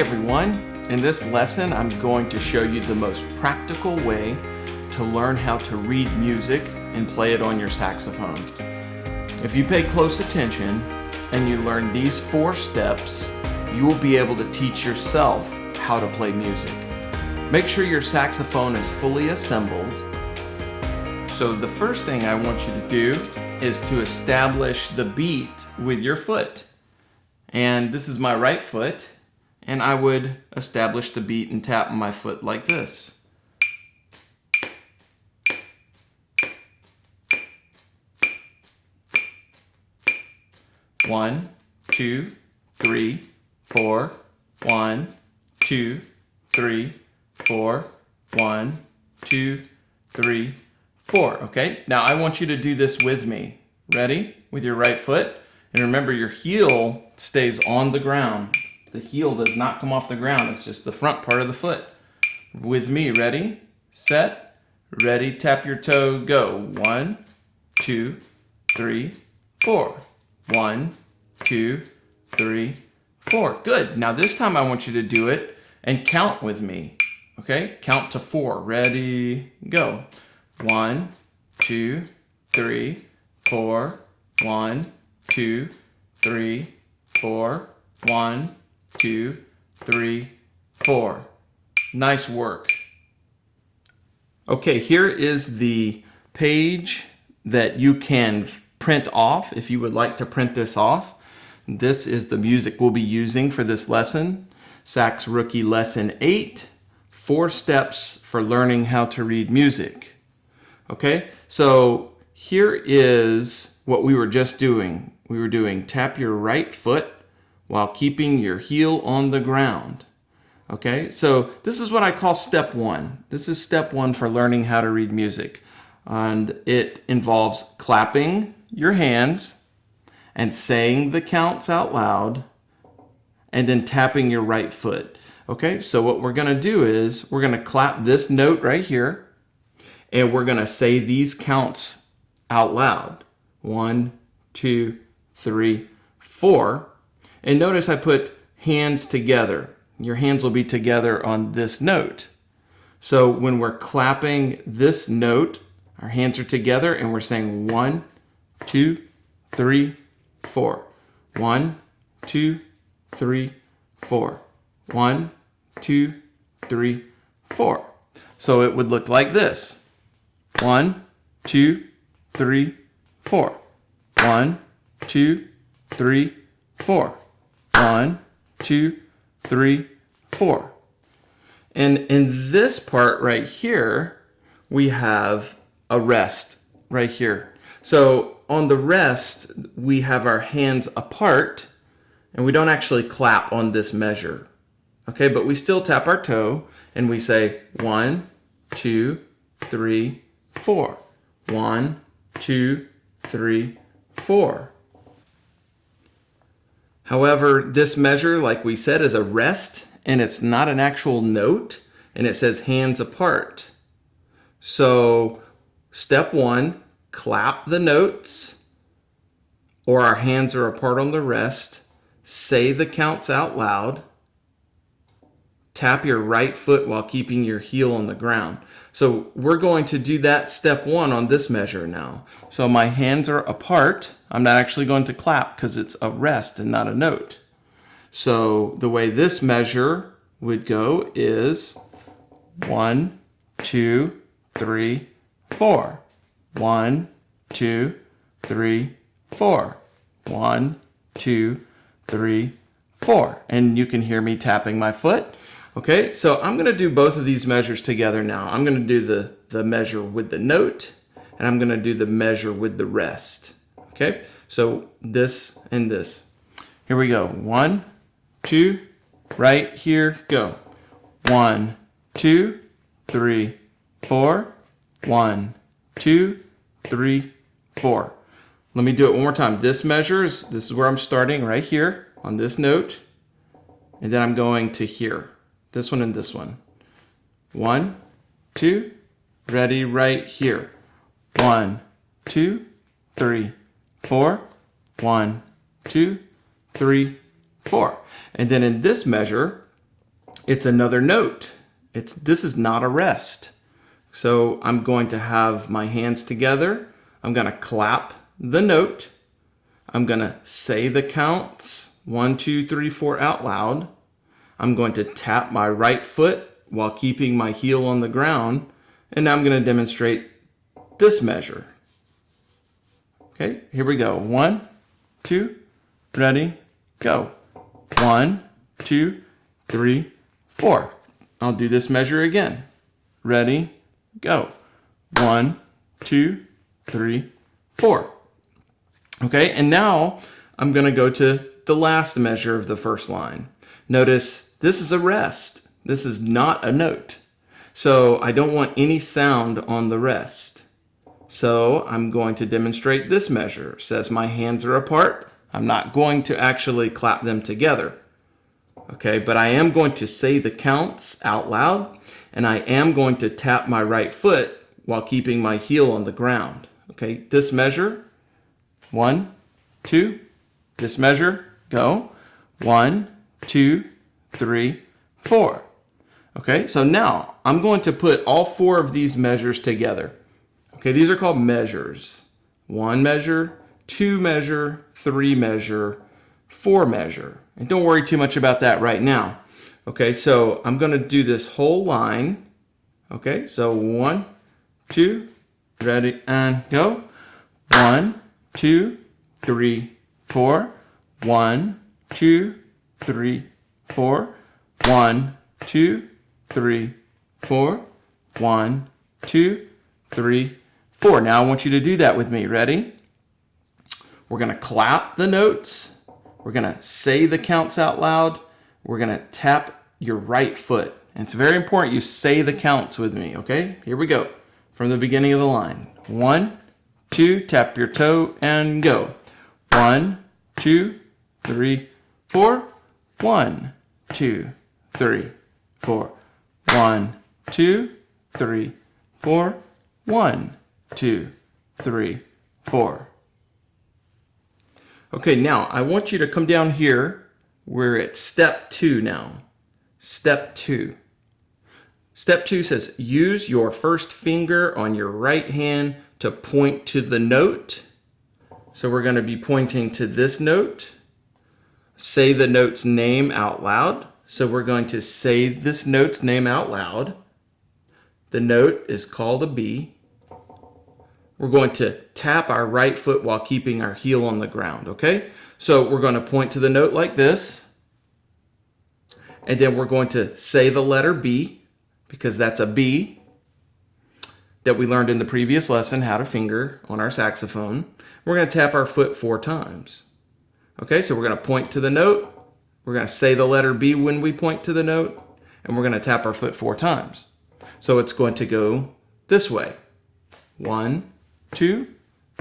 everyone. In this lesson, I'm going to show you the most practical way to learn how to read music and play it on your saxophone. If you pay close attention and you learn these 4 steps, you will be able to teach yourself how to play music. Make sure your saxophone is fully assembled. So the first thing I want you to do is to establish the beat with your foot. And this is my right foot, and I would establish the beat and tap my foot like this. One, 2, 3, 4. 1, 2, 3, 4. 1, 2, 3, 4. Okay, now I want you to do this with me. Ready? With your right foot. And remember, your heel stays on the ground. The heel does not come off the ground. It's just the front part of the foot. With me, ready, set, ready, tap your toe, go. 1, 2, 3, 4. 1, 2, 3, 4. Good. Now this time I want you to do it and count with me. Okay? Count to 4. Ready, go. 1, 2, 3, 4. 1, 2, 3, 4. 1, 2, 3, 4. Nice work. Okay, here is the page that you can print off if you would like to print this off. This is the music we'll be using for this lesson. Sax Rookie Lesson 8, 4 steps for learning how to read music. Okay, so here is what we were just doing. We were doing tap your right foot while keeping your heel on the ground. Okay, so this is what I call step 1. This is step 1 for learning how to read music. And it involves clapping your hands and saying the counts out loud and then tapping your right foot. Okay, so what we're going to do is we're going to clap this note right here and we're going to say these counts out loud. 1, 2, 3, 4. And notice I put hands together. Your hands will be together on this note. So when we're clapping this note, our hands are together and we're saying 1, 2, 3, 4. 1, 2, 3, 4. 1, 2, 3, 4. So it would look like this. 1, 2, 3, 4. 1, 2, 3, 4. 1, 2, 3, 4. And in this part right here, we have a rest right here. So on the rest, we have our hands apart, and we don't actually clap on this measure. Okay, but we still tap our toe, and we say 1, 2, 3, 4. 1, 2, 3, 4. However, this measure, like we said, is a rest, and it's not an actual note, and it says hands apart. So, step 1, clap the notes, or our hands are apart on the rest, say the counts out loud, tap your right foot while keeping your heel on the ground. So we're going to do that step 1 on this measure now. So my hands are apart. I'm not actually going to clap because it's a rest and not a note. So the way this measure would go is 1, 2, 3, 4. 1, 2, 3, 4. 1, 2, 3, 4. And you can hear me tapping my foot. Okay, so I'm going to do both of these measures together now. I'm going to do the measure with the note, and I'm going to do the measure with the rest. Okay, so this and this. Here we go. 1, 2, right here, go. 1, 2, 3, 4. 1, 2, 3, 4. Let me do it one more time. This is where I'm starting right here on this note, and then I'm going to here. This one and this one. 1, 2, ready right here. 1, 2, 3, 4. 1, 2, 3, 4. And then in this measure, It's another note. This is not a rest. So I'm going to have my hands together. I'm going to clap the note. I'm going to say the counts 1, 2, 3, 4 out loud. I'm going to tap my right foot while keeping my heel on the ground. And now I'm going to demonstrate this measure. Okay, here we go. 1, 2, ready, go. 1, 2, 3, 4. I'll do this measure again. Ready, go. 1, 2, 3, 4. Okay, and now I'm going to go to the last measure of the first line. Notice this is a rest. This is not a note. So I don't want any sound on the rest. So I'm going to demonstrate this measure. It says my hands are apart. I'm not going to actually clap them together. Okay, but I am going to say the counts out loud, and I am going to tap my right foot while keeping my heel on the ground. Okay, this measure, 1, 2, this measure, go. 1, 2, 3, 4. Okay, so now I'm going to put all 4 of these measures together. Okay, these are called measures. 1 measure, 2 measure, 3 measure, 4 measure. And don't worry too much about that right now. Okay, so I'm going to do this whole line. Okay, so 1, 2, ready, and go. 1, 2, 3, 4. 1, 2, 3, 4. 1, 2, 3, 4. 1, 2, 3, 4. Now I want you to do that with me. Ready? We're going to clap the notes. We're going to say the counts out loud. We're going to tap your right foot. And it's very important you say the counts with me, okay? Here we go. From the beginning of the line. 1, 2, tap your toe and go. 1, 2, 3, 4. 1, 2, 3, 4. 1, 2, 3, 4. 1, 2, 3, 4. Okay, now I want you to come down here. We're at step 2 now. Step 2. Step 2 says, use your first finger on your right hand to point to the note. So we're going to be pointing to this note. Say the note's name out loud. So we're going to say this note's name out loud. The note is called a B. We're going to tap our right foot while keeping our heel on the ground, okay? So we're going to point to the note like this. And then we're going to say the letter B, because that's a B that we learned in the previous lesson, how to finger on our saxophone. We're going to tap our foot 4 times. Okay, so we're going to point to the note. We're going to say the letter B when we point to the note. And we're going to tap our foot 4 times. So it's going to go this way. 1, 2,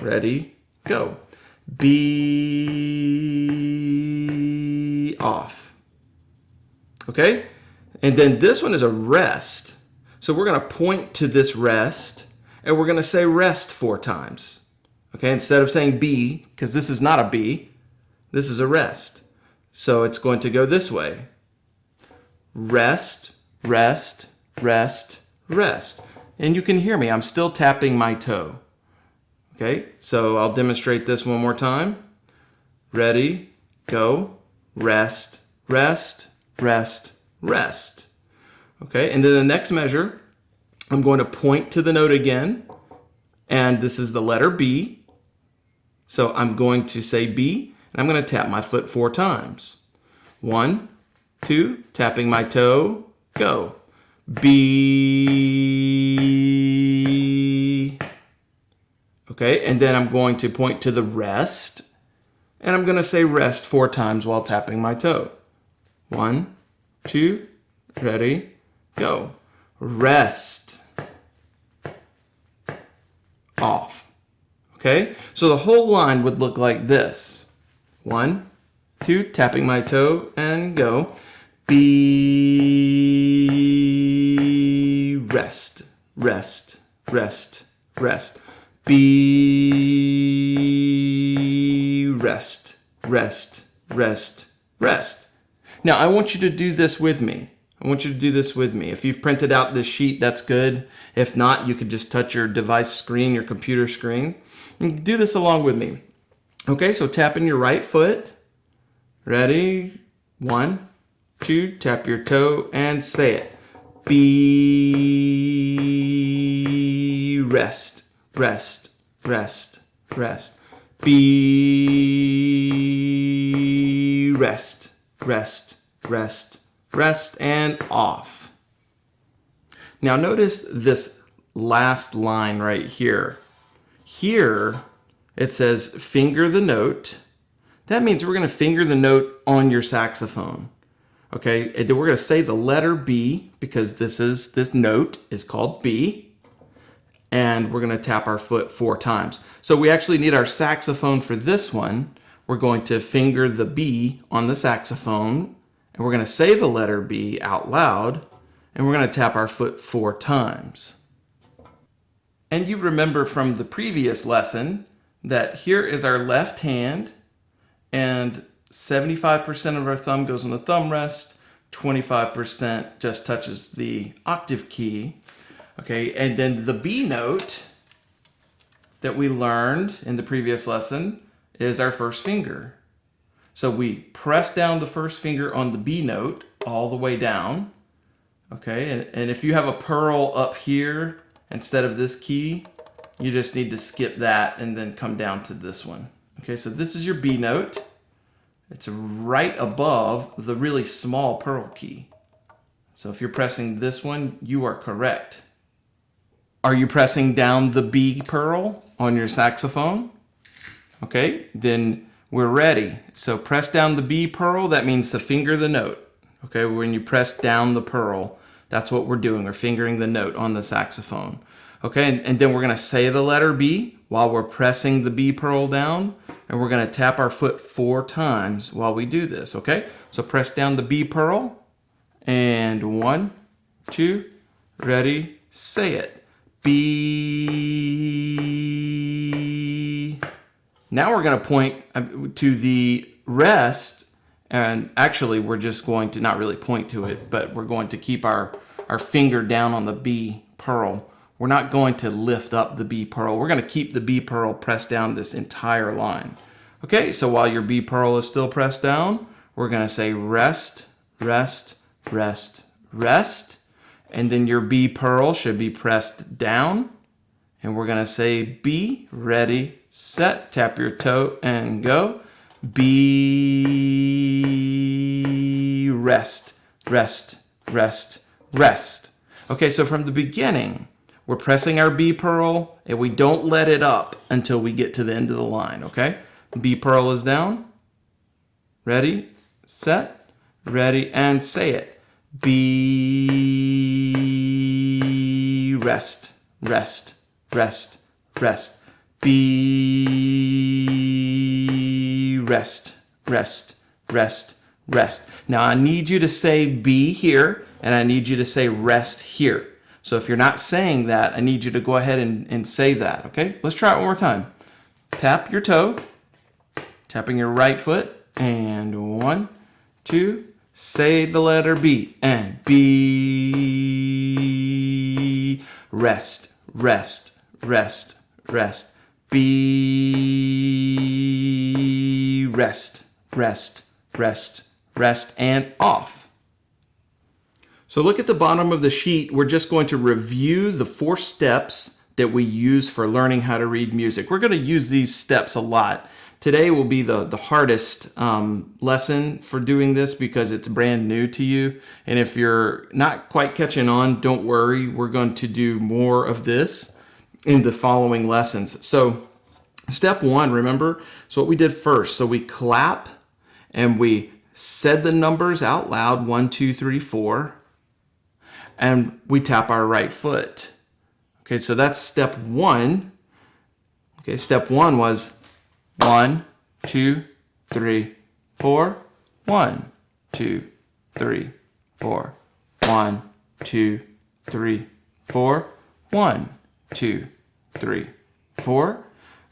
ready, go. B, off. Okay? And then this one is a rest. So we're going to point to this rest, and we're going to say rest 4 times. Okay? Instead of saying B, because this is not a B, this is a rest. So it's going to go this way. Rest, rest, rest, rest. And you can hear me. I'm still tapping my toe. Okay, so I'll demonstrate this one more time. Ready, go, rest, rest, rest, rest. Okay, and then the next measure, I'm going to point to the note again, and this is the letter B. So I'm going to say B, and I'm going to tap my foot 4 times. 1, 2, tapping my toe, go. B. Okay, and then I'm going to point to the rest, and I'm going to say rest 4 times while tapping my toe. 1, 2, ready, go. Rest, off. Okay, so the whole line would look like this. 1, 2, tapping my toe and go. B, rest, rest, rest, rest. B, rest, rest, rest, rest. Now I want you to do this with me. I want you to do this with me. If you've printed out this sheet, that's good. If not, you could just touch your device screen, your computer screen. And do this along with me. Okay, so tap in your right foot. Ready? 1, 2, tap your toe and say it. B, rest, rest, rest, rest. B, rest, rest, rest, rest, and off. Now notice this last line right here. Here it says finger the note. That means we're going to finger the note on your saxophone. Okay, and then we're going to say the letter B because this note is called B. And we're going to tap our foot 4 times. So we actually need our saxophone for this one. We're going to finger the B on the saxophone, and we're going to say the letter B out loud, and we're going to tap our foot 4 times. And you remember from the previous lesson that here is our left hand, and 75% of our thumb goes on the thumb rest, 25% just touches the octave key. Okay, and then the B note that we learned in the previous lesson is our first finger. So we press down the first finger on the B note all the way down. Okay, and if you have a pearl up here instead of this key, you just need to skip that and then come down to this one. Okay, so this is your B note. It's right above the really small pearl key. So if you're pressing this one, you are correct. Are you pressing down the B pearl on your saxophone? Okay, then we're ready. So press down the B pearl, that means to finger the note. Okay, when you press down the pearl, that's what we're doing. We're fingering the note on the saxophone. Okay, and then we're gonna say the letter B while we're pressing the B pearl down, and we're gonna tap our foot 4 times while we do this, okay? So press down the B pearl, and 1, 2, ready, say it. B. Now we're going to point to the rest, and actually we're just going to not really point to it, but we're going to keep our finger down on the B pearl. We're not going to lift up the B pearl. We're going to keep the B pearl pressed down this entire line. Okay, so while your B pearl is still pressed down, we're going to say rest, rest, rest, rest. And then your B pearl should be pressed down. And we're going to say B, ready, set, tap your toe and go. B, rest, rest, rest, rest. Okay, so from the beginning, we're pressing our B pearl and we don't let it up until we get to the end of the line, okay? B pearl is down. Ready, set, ready, and say it. B, rest, rest, rest, rest. B, rest, rest, rest, rest. Now I need you to say B here, and I need you to say rest here. So if you're not saying that, I need you to go ahead and say that, okay? Let's try it one more time. Tap your toe, tapping your right foot, and 1, 2, say the letter B, and B, rest, rest, rest, rest. B, rest, rest, rest, rest, and off. So look at the bottom of the sheet. We're just going to review the 4 steps that we use for learning how to read music. We're going to use these steps a lot. Today will be the hardest lesson for doing this because it's brand new to you. And if you're not quite catching on, don't worry. We're going to do more of this in the following lessons. So step 1, remember, so what we did first. So we clap and we said the numbers out loud, 1, 2, 3, 4, and we tap our right foot. Okay, so that's step 1. Okay, step 1 was 1, 2, 3, 4. 1, 2, 3, 4. 1, 2, 3, 4. 1, 2, 3, 4.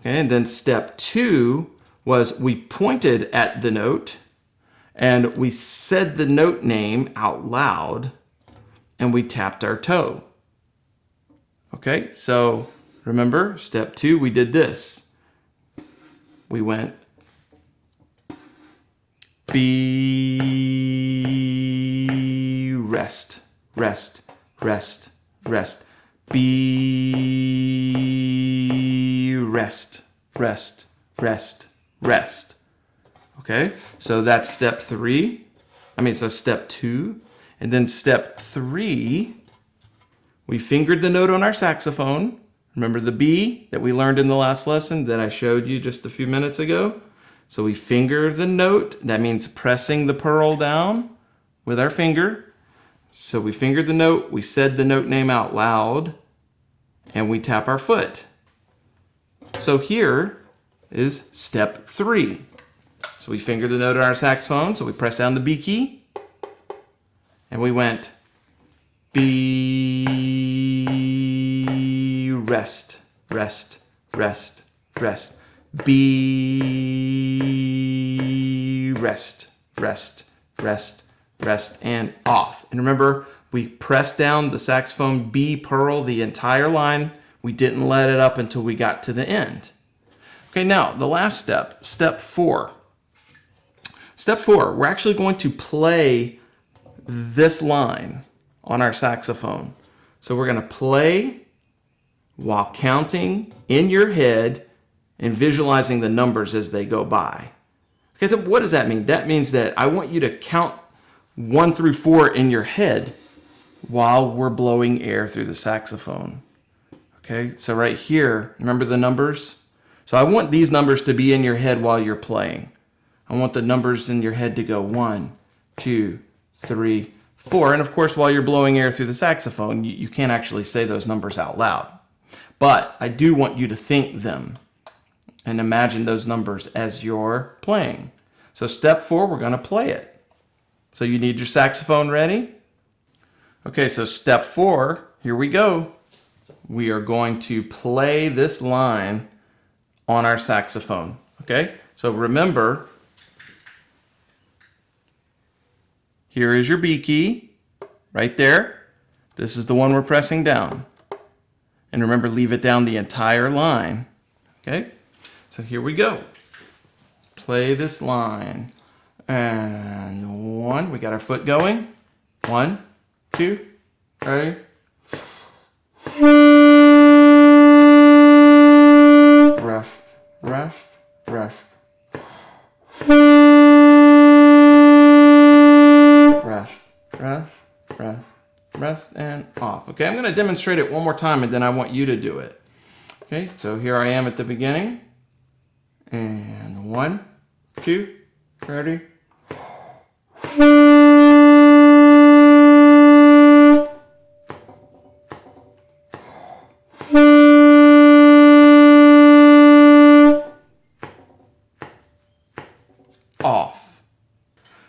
Okay, and then step 2 was we pointed at the note and we said the note name out loud. and we tapped our toe. Okay, so remember, step 2, we did this. We went B, rest, rest, rest, rest. B, rest, rest, rest, rest. Okay, so that's step 3. So step 2. And then step 3, we fingered the note on our saxophone. Remember the B that we learned in the last lesson that I showed you just a few minutes ago? So we finger the note. That means pressing the pearl down with our finger. So we fingered the note, we said the note name out loud, and we tap our foot. So here is step 3. So we fingered the note on our saxophone, so we pressed down the B key, and we went B, rest, rest, rest, rest. B, rest, rest, rest, rest, and off. And remember, we pressed down the saxophone B pearl the entire line. We didn't let it up until we got to the end. Okay, now the last step, step 4. Step 4, we're actually going to play this line on our saxophone. So we're going to play while counting in your head and visualizing the numbers as they go by. Okay, so what does that mean? That means that I want you to count 1 through 4 in your head while we're blowing air through the saxophone. Okay, so right here, remember the numbers? So I want these numbers to be in your head while you're playing. I want the numbers in your head to go 1, 2, 3, 4. And of course, while you're blowing air through the saxophone, you can't actually say those numbers out loud. But I do want you to think them and imagine those numbers as you're playing. So step 4, we're going to play it. So you need your saxophone ready? Okay, so step 4, here we go. We are going to play this line on our saxophone. Okay, so remember, here is your B key, right there. This is the one we're pressing down. And remember, leave it down the entire line. Okay, so here we go. Play this line. And 1, we got our foot going. 1, 2, 3. Rest, rest, rest. Rest, rest, rest, rest, and off. Okay, I'm going to demonstrate it one more time and then I want you to do it. Okay, so here I am at the beginning. And 1, 2, ready. Off.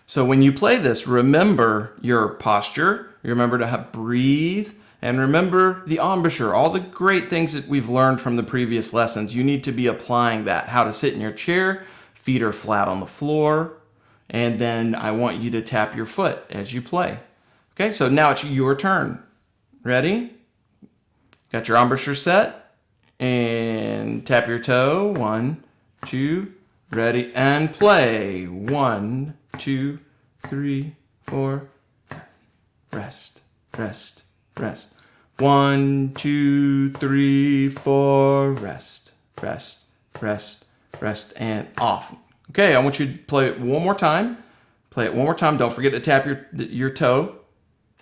So when you play this, remember your posture, remember to breathe, and remember the embouchure, all the great things that we've learned from the previous lessons. You need to be applying that, how to sit in your chair, feet are flat on the floor, and then I want you to tap your foot as you play. Okay, so now it's your turn. Ready? Got your embouchure set, and tap your toe. 1, 2, ready, and play. 1, 2, 3, 4. Rest, rest, rest. 1, 2, 3, 4. Rest, rest, rest, rest, and off. Okay, I want you to play it one more time. Play it one more time. Don't forget to tap your toe.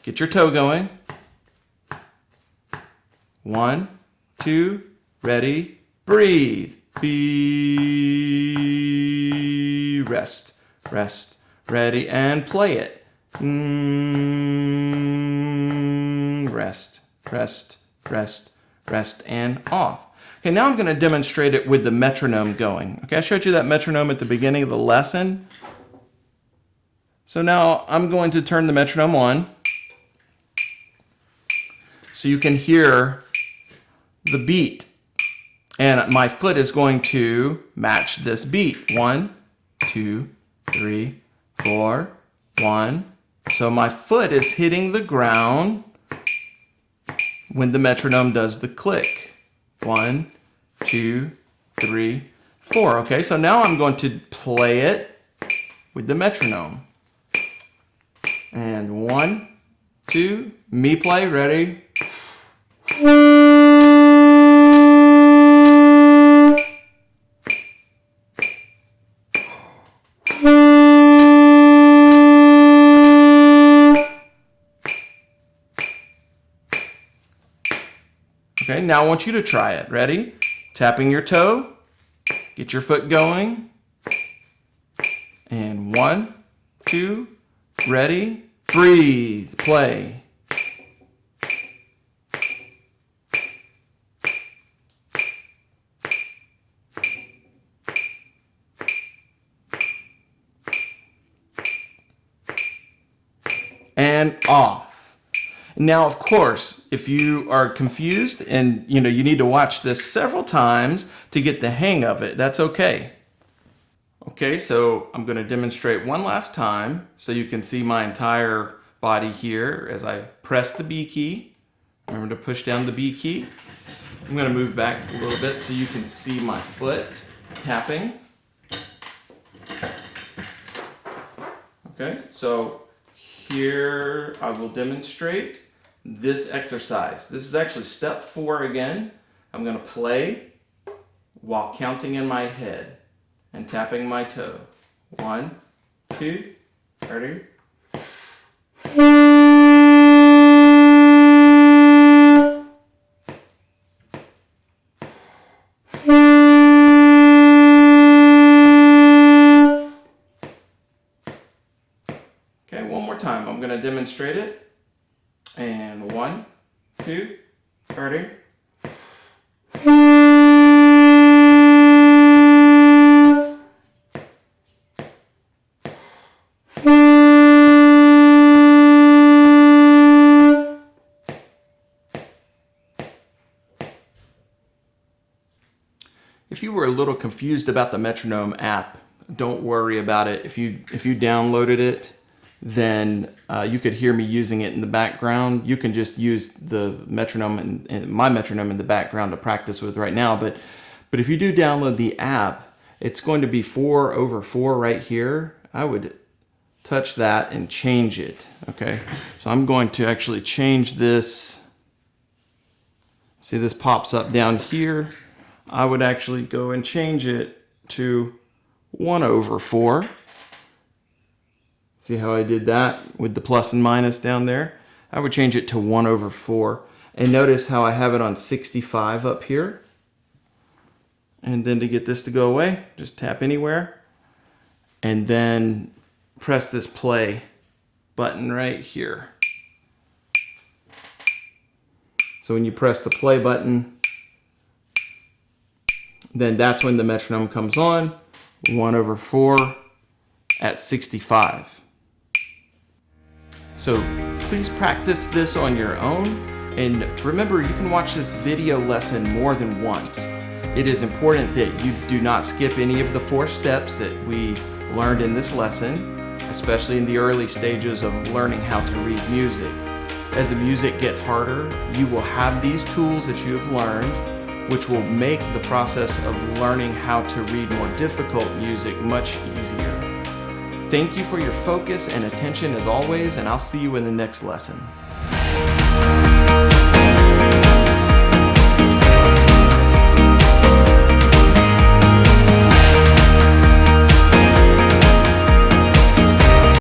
Get your toe going. 1, 2, ready, breathe. Be, rest, rest, ready, and play it. Rest, rest, rest, rest, and off. Okay, now I'm going to demonstrate it with the metronome going. Okay, I showed you that metronome at the beginning of the lesson. So now I'm going to turn the metronome on so you can hear the beat. And my foot is going to match this beat. 1, 2, 3, 4, 1. So my foot is hitting the ground when the metronome does the click. 1, 2, 3, 4. Okay, so now I'm going to play it with the metronome. And 1, 2, me play, ready? Okay, now I want you to try it. Ready? Tapping your toe. Get your foot going. And 1, 2, ready? Breathe. Play. And off. Now, of course, if you are confused and you need to watch this several times to get the hang of it, that's okay. Okay, so I'm going to demonstrate one last time so you can see my entire body here as I press the B key. Remember to push down the B key. I'm going to move back a little bit so you can see my foot tapping. Okay, so here I will demonstrate this exercise. This is actually step 4 again. I'm going to play while counting in my head and tapping my toe. 1, 2, ready? Okay, one more time. I'm going to demonstrate it. And 1, 2, ready? If you were a little confused about the metronome app, don't worry about it. If you downloaded it, then you could hear me using it in the background. You can just use the metronome and my metronome in the background to practice with right now. But if you do download the app, it's going to be 4/4 right here. I would touch that and change it. Okay, so I'm going to actually change this. See, this pops up down here. I would actually go and change it to 1/4. See how I did that with the plus and minus down there? I would change it to 1/4. And notice how I have it on 65 up here. And then to get this to go away, just tap anywhere. And then press this play button right here. So when you press the play button, then that's when the metronome comes on, 1/4 at 65. So please practice this on your own, and remember, you can watch this video lesson more than once. It is important that you do not skip any of the 4 steps that we learned in this lesson, especially in the early stages of learning how to read music. As the music gets harder, you will have these tools that you have learned, which will make the process of learning how to read more difficult music much easier. Thank you for your focus and attention as always, and I'll see you in the next lesson.